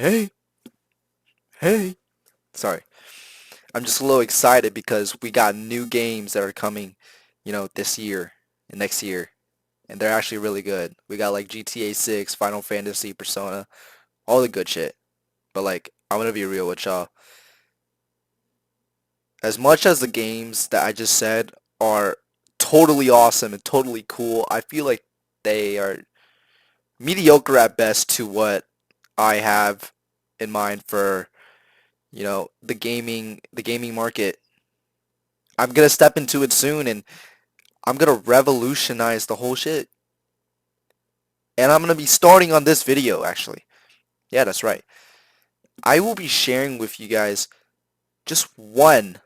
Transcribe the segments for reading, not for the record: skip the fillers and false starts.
Hey, hey. Sorry. I'm just a little excited because we got new games that are coming, this year and next year. And they're actually really good. We got like GTA 6, Final Fantasy, Persona, all the good shit. But like, I'm gonna be real with y'all. As much as the games that I just said are totally awesome and totally cool, I feel like they are mediocre at best to what I have in mind for, the gaming market. I'm gonna step into it soon and I'm gonna revolutionize the whole shit. And I'm gonna be starting on this video actually. Yeah, that's right. I will be sharing with you guys just one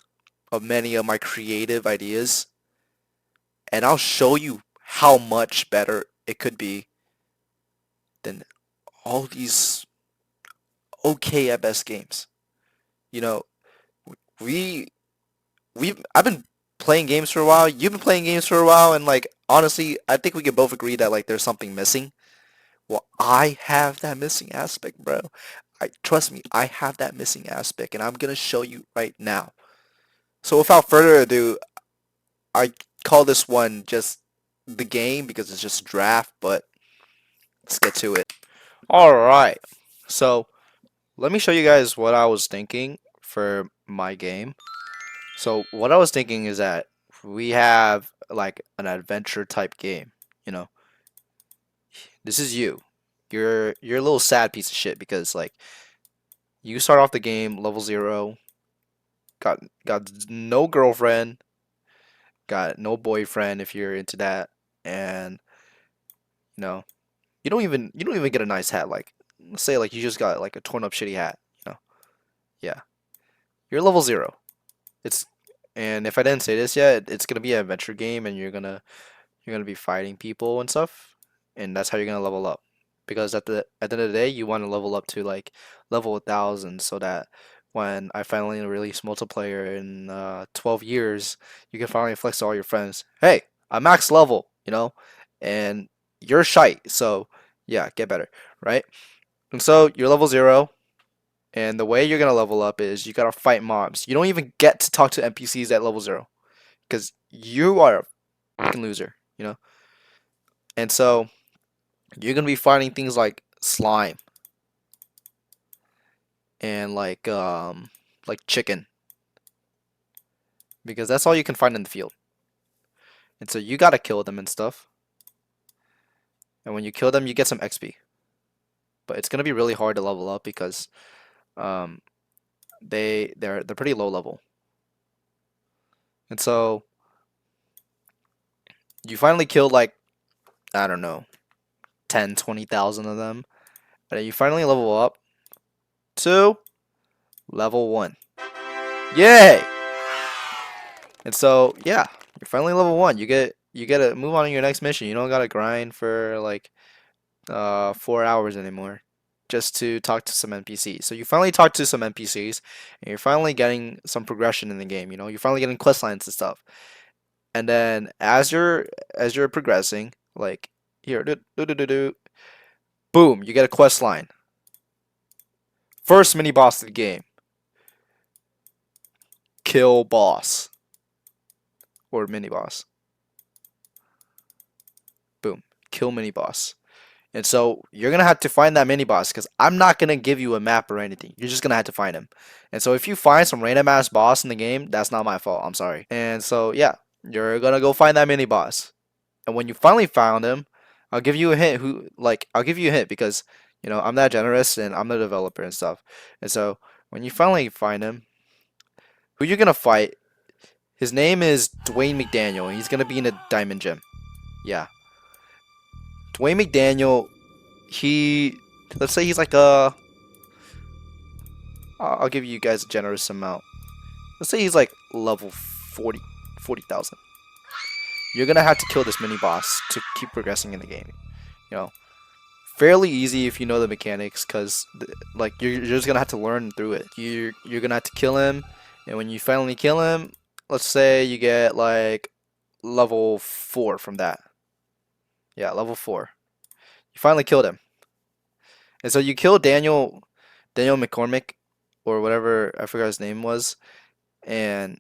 of many of my creative ideas, and I'll show you how much better it could be than all these okay at best games. You know, we I've been playing games for a while. You've been playing games for a while, and like honestly, I think we can both agree that like there's something missing. Well, I have that missing aspect, bro. Trust me, I have that missing aspect, and I'm gonna show you right now. So without further ado, I call this one just the game because it's just a draft, but let's get to it. All right. So let me show you guys what I was thinking for my game. So what I was thinking is that we have like an adventure type game. You know, this is you. You're a little sad piece of shit because like you start off the game level 0, got no girlfriend, got no boyfriend if you're into that, and you know you don't even get a nice hat. Like let's say like you just got like a torn up shitty hat. Yeah, you're level 0. It's and if I didn't say this yet, it's gonna be an adventure game, and you're gonna be fighting people and stuff, and that's how you're gonna level up. Because at the end of the day, you want to level up to like level 1,000, so that when I finally release multiplayer in 12 years, you can finally flex to all your friends. Hey, I'm max level, and you're shite. So yeah, get better, right? And so you're level 0, and the way you're gonna level up is you gotta fight mobs. You don't even get to talk to NPCs at level 0 because you are a fucking loser. And so you're gonna be fighting things like slime and like chicken because that's all you can find in the field. And so you gotta kill them and stuff. And when you kill them, you get some XP. But it's gonna be really hard to level up because um they're pretty low level. And so you finally killed like I don't know 10, 20,000 of them, and then you finally level up to level 1. Yay! And so yeah, you're finally level 1. You get to move on to your next mission. You don't gotta grind for like 4 hours anymore just to talk to some NPCs. So you finally talk to some NPCs, and you're finally getting some progression in the game. You're finally getting quest lines and stuff. And then as you're progressing, like here, boom, you get a quest line. First mini boss of the game, kill boss or mini boss. Boom, kill mini boss. And so you're gonna have to find that mini boss because I'm not gonna give you a map or anything. You're just gonna have to find him. And so if you find some random ass boss in the game, that's not my fault. I'm sorry. And so yeah, you're gonna go find that mini boss. And when you finally found him, I'll give you a hint. I'll give you a hint because I'm that generous and I'm the developer and stuff. And so when you finally find him, who you're gonna fight? His name is Dwayne McDaniel. And he's gonna be in a diamond gym. Yeah, Dwayne McDaniel. He let's say he's like a I'll give you guys a generous amount. Let's say he's like level 40,000. You're gonna have to kill this mini boss to keep progressing in the game. You know, fairly easy if you know the mechanics, cause like you're just gonna have to learn through it. You're gonna have to kill him, and when you finally kill him, let's say you get like level 4 from that. Yeah, level 4. You finally killed him, and so you kill Daniel Daniel McCormick, or whatever, I forgot his name was. And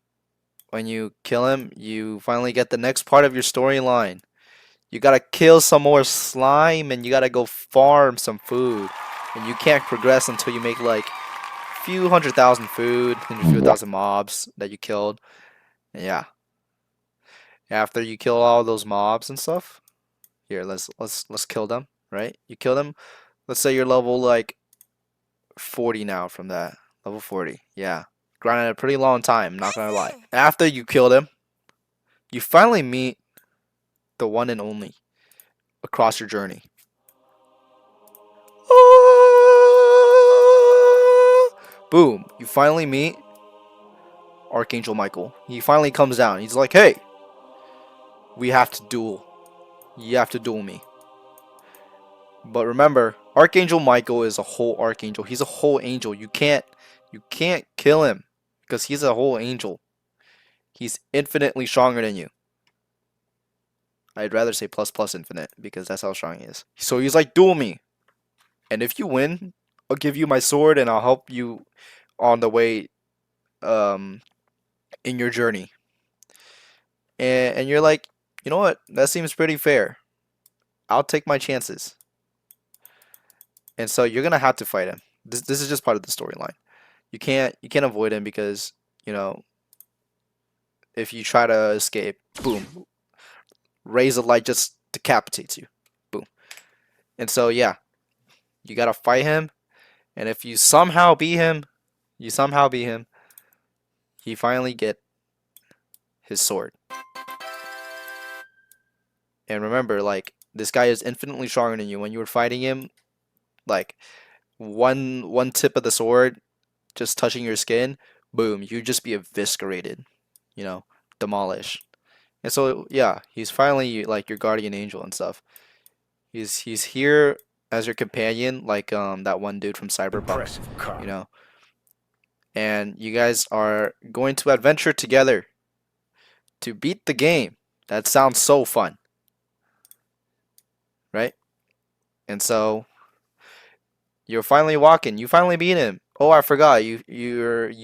when you kill him, you finally get the next part of your storyline. You gotta kill some more slime, and you gotta go farm some food. And you can't progress until you make like a few 100,000 food and a few thousand mobs that you killed. And yeah, after you kill all those mobs and stuff, here let's kill them. Right? You kill them. Let's say you're level like 40 now from that. Level 40. Yeah. Grinded a pretty long time, not gonna lie. After you kill them, you finally meet the one and only across your journey. Boom. You finally meet Archangel Michael. He finally comes down. He's like, hey, we have to duel. You have to duel me. But remember, Archangel Michael is a whole archangel. He's a whole angel. You can't kill him because he's a whole angel. He's infinitely stronger than you. I'd rather say plus infinite because that's how strong he is. So he's like, duel me. And if you win, I'll give you my sword and I'll help you on the way in your journey. And you're like, you know what? That seems pretty fair. I'll take my chances. And so you're gonna have to fight him. This is just part of the storyline. You can't avoid him because, you know, if you try to escape, boom, rays of light just decapitates you. Boom. And so yeah, you gotta fight him, and if you somehow beat him, he finally get his sword. And remember, like, this guy is infinitely stronger than you. When you were fighting him, like, one tip of the sword just touching your skin, boom, you'd just be eviscerated, you know, demolished. And so yeah, he's finally like your guardian angel and stuff. He's here as your companion, like that one dude from Cyberpunk, you know. And you guys are going to adventure together to beat the game. That sounds so fun, right? And so you're finally walking. You finally beat him. Oh, I forgot. You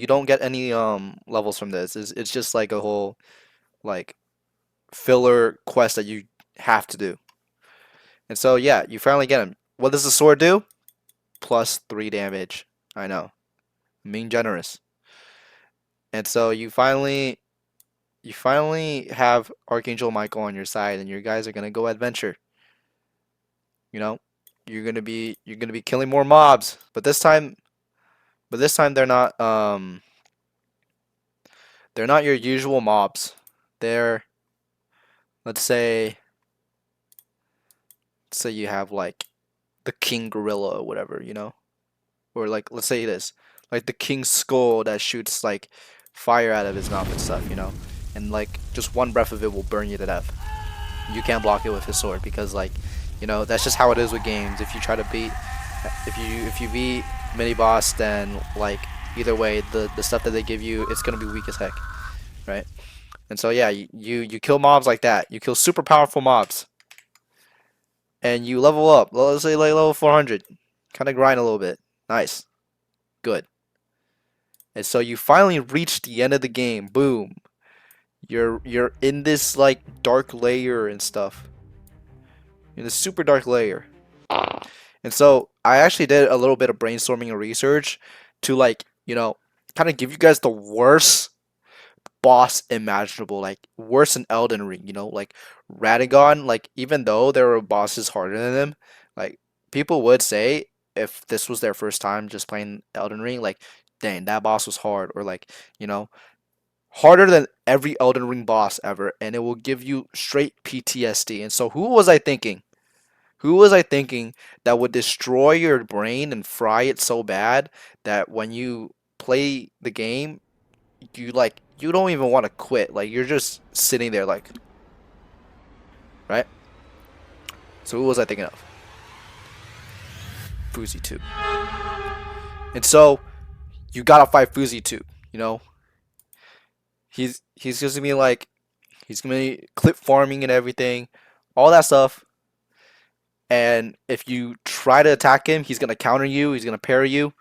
don't get any levels from this. It's just like a whole like filler quest that you have to do. And so yeah, you finally get him. What does the sword do? Plus 3 damage. I know. Being generous. And so you finally have Archangel Michael on your side, and your guys are gonna go adventure. You know, you're gonna be killing more mobs, but this time they're not your usual mobs. They're, let's say you have like the King Gorilla or whatever, you know, or like let's say this, like the King Skull that shoots like fire out of his mouth and stuff, you know, and like just one breath of it will burn you to death. You can't block it with his sword because, like, you know, that's just how it is with games. If you try to beat, if you beat mini boss, then like either way, the stuff that they give you, it's gonna be weak as heck, right? And so yeah, you kill mobs like that. You kill super powerful mobs, and you level up. Let's say like level 400, kind of grind a little bit. Nice, good. And so you finally reach the end of the game. Boom. You're in this like dark layer and stuff. In this super dark layer. And so I actually did a little bit of brainstorming and research to, like, you know, kind of give you guys the worst boss imaginable, like worse than Elden Ring, you know, like Radagon. Like, even though there were bosses harder than him, like people would say if this was their first time just playing Elden Ring, like, dang, that boss was hard, or like, you know, harder than every Elden Ring boss ever, and it will give you straight PTSD. And so who was I thinking? Who was I thinking that would destroy your brain and fry it so bad that when you play the game, you don't even want to quit. Like, you're just sitting there like, right? So who was I thinking of? Fuzzy 2. And so you gotta fight Fuzzy 2, you know? He's just gonna be like, he's gonna be clip farming and everything, all that stuff. And if you try to attack him, he's gonna counter you, he's gonna parry you.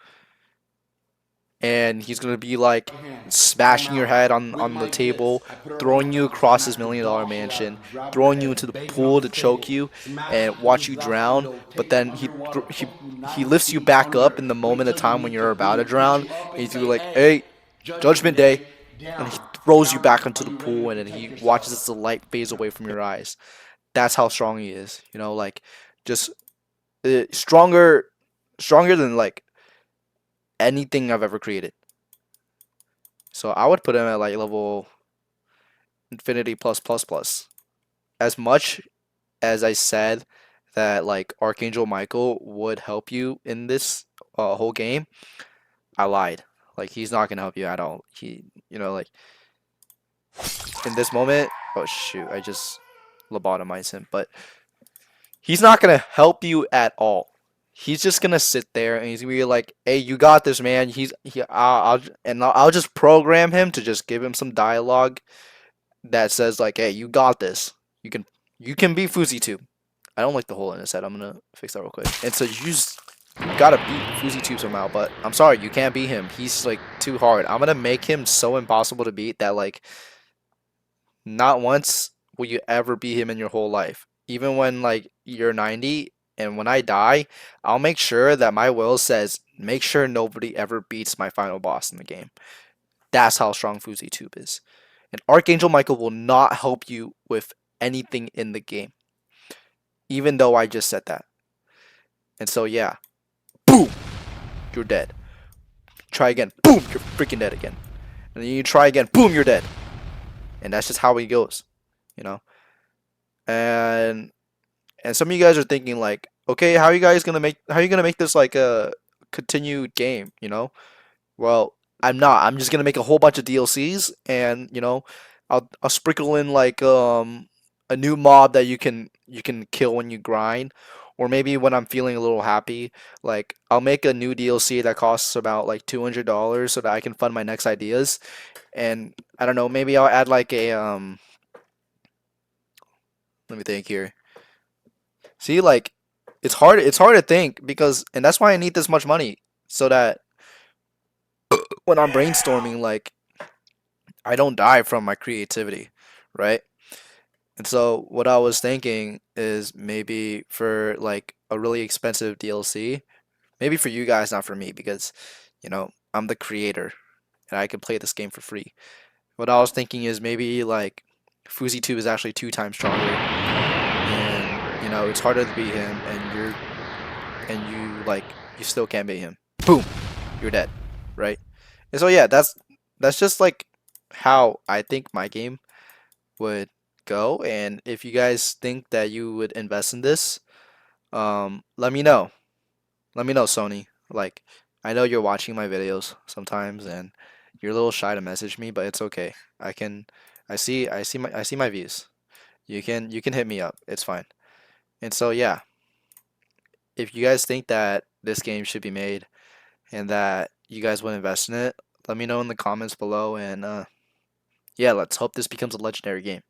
and he's gonna be like hand. Time smashing your out. head Green on the light hits. table, I put it around throwing my you neck and across his smack the $1 million dog shit out of mansion, him. Drop your throwing you head. into the Banging off pool the to choke table. you Smash and the watch you fools out the drown. window. But Take your then underwater. Fuck you he not lifts you feet back up under. in the Wait moment of till you time when meet you're your about to beater. Get drown, you up and and he's say, like, hey, "Hey, Judgment Judgment Day," Day, and he down. throws you back Down. into Are the you ready pool, to and then protect he yourself? watches as the light fades away from your eyes. That's how strong he is. You know, like just stronger, stronger than like anything I've ever created. So I would put him at like level Infinity plus plus plus. As much as I said that like Archangel Michael would help you in this whole game, I lied. Like he's not gonna help you at all. He, you know, like in this moment, oh shoot, I just lobotomized him, but he's not gonna help you at all. He's just gonna sit there and he's gonna be like, "Hey, you got this, man." I'll just program him to just give him some dialogue that says like, "Hey, you got this. You can you can be Fuzzy too." I don't like the hole in his head. I'm gonna fix that real quick. And so you gotta beat Fuzzy tube somehow, but I'm sorry, you can't beat him. He's like too hard. I'm gonna make him so impossible to beat that like not once will you ever beat him in your whole life. Even when like you're 90 and when I die, I'll make sure that my will says make sure nobody ever beats my final boss in the game. That's how strong Fuzzy Tube is. And Archangel Michael will not help you with anything in the game, even though I just said that. And so yeah, boom, you're dead. Try again, boom, you're freaking dead again. And then you try again, boom, you're dead. And that's just how he goes, you know. And some of you guys are thinking like, okay, how are you gonna make this like a continued game, you know? Well, I'm not. I'm just gonna make a whole bunch of DLCs, and you know, I'll sprinkle in like a new mob that you can kill when you grind, or maybe when I'm feeling a little happy, like I'll make a new DLC that costs about like $200 so that I can fund my next ideas, and I don't know, maybe I'll add like a let me think here. See, like it's hard to think because, and that's why I need this much money so that when I'm brainstorming, like I don't die from my creativity, right? And so what I was thinking is maybe for like a really expensive DLC, maybe for you guys, not for me, because you know I'm the creator and I can play this game for free. What I was thinking is maybe like FuziTube is actually 2 times stronger, and you know it's harder to beat him, and you like you still can't beat him. Boom, you're dead, right? And so yeah, that's just like how I think my game would go. And if you guys think that you would invest in this, let me know. Let me know, Sony. Like, I know you're watching my videos sometimes, and you're a little shy to message me, but it's okay. I can, I see my views. You can hit me up. It's fine. And so yeah, if you guys think that this game should be made and that you guys would invest in it, let me know in the comments below. And yeah, let's hope this becomes a legendary game.